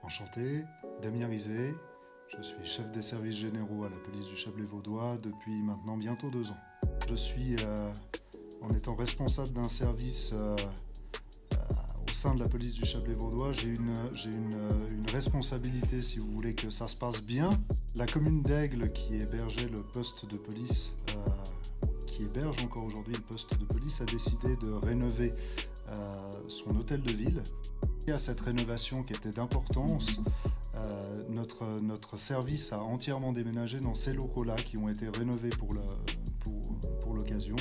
Enchanté, Damien Rizet, je suis chef des services généraux à la police du Chablais-Vaudois depuis maintenant bientôt 2 ans. Je suis, en étant responsable d'un service au sein de la police du Chablais-Vaudois, j'ai une responsabilité, si vous voulez, que ça se passe bien. La commune d'Aigle, qui hébergeait le poste de police, qui héberge encore aujourd'hui le poste de police, a décidé de rénover son hôtel de ville. Et à cette rénovation qui était d'importance, notre service a entièrement déménagé dans ces locaux-là qui ont été rénovés pour l'occasion.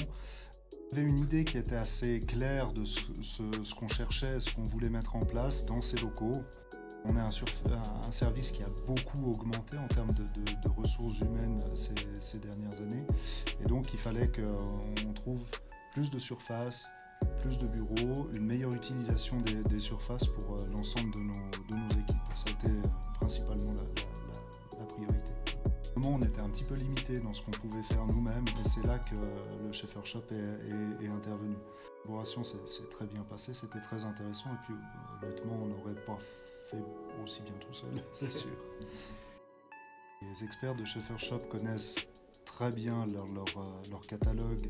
On avait une idée qui était assez claire de ce qu'on cherchait, ce qu'on voulait mettre en place dans ces locaux. On est un service qui a beaucoup augmenté en termes de ressources humaines ces dernières années. Et donc il fallait qu'on trouve plus de surface, plus de bureaux, une meilleure utilisation des surfaces pour l'ensemble de nos équipes. Ça a été principalement la priorité. On était un petit peu limité dans ce qu'on pouvait faire nous-mêmes et c'est là que le Schaeffer Shop est intervenu. La collaboration s'est très bien passée, c'était très intéressant et puis honnêtement on n'aurait pas fait aussi bien tout seul, c'est sûr. Les experts de Schaeffer Shop connaissent très bien leur catalogue,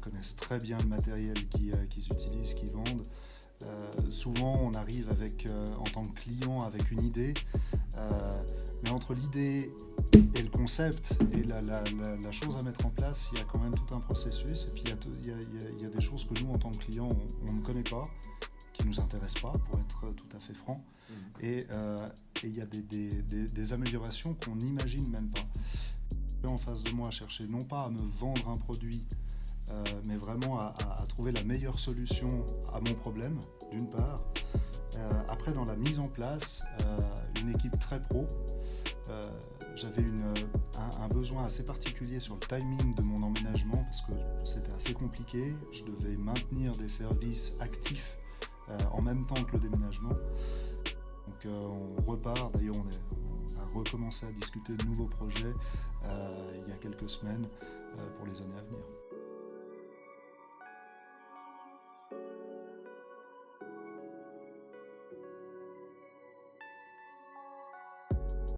connaissent très bien le matériel qu'ils utilisent, qu'ils vendent. Souvent on arrive en tant que client avec une idée, mais entre l'idée et le concept et la chose à mettre en place, il y a quand même tout un processus et puis il y a des choses que nous en tant que client on ne connaît pas, qui ne nous intéressent pas pour être tout à fait franc, et il y a des améliorations qu'on n'imagine même pas. En face de moi, chercher non pas à me vendre un produit, mais vraiment à trouver la meilleure solution à mon problème, d'une part. Après, dans la mise en place, une équipe très pro. J'avais un besoin assez particulier sur le timing de mon emménagement parce que c'était assez compliqué. Je devais maintenir des services actifs en même temps que le déménagement. Donc on repart, d'ailleurs on a recommencé à discuter de nouveaux projets il y a quelques semaines pour les années à venir.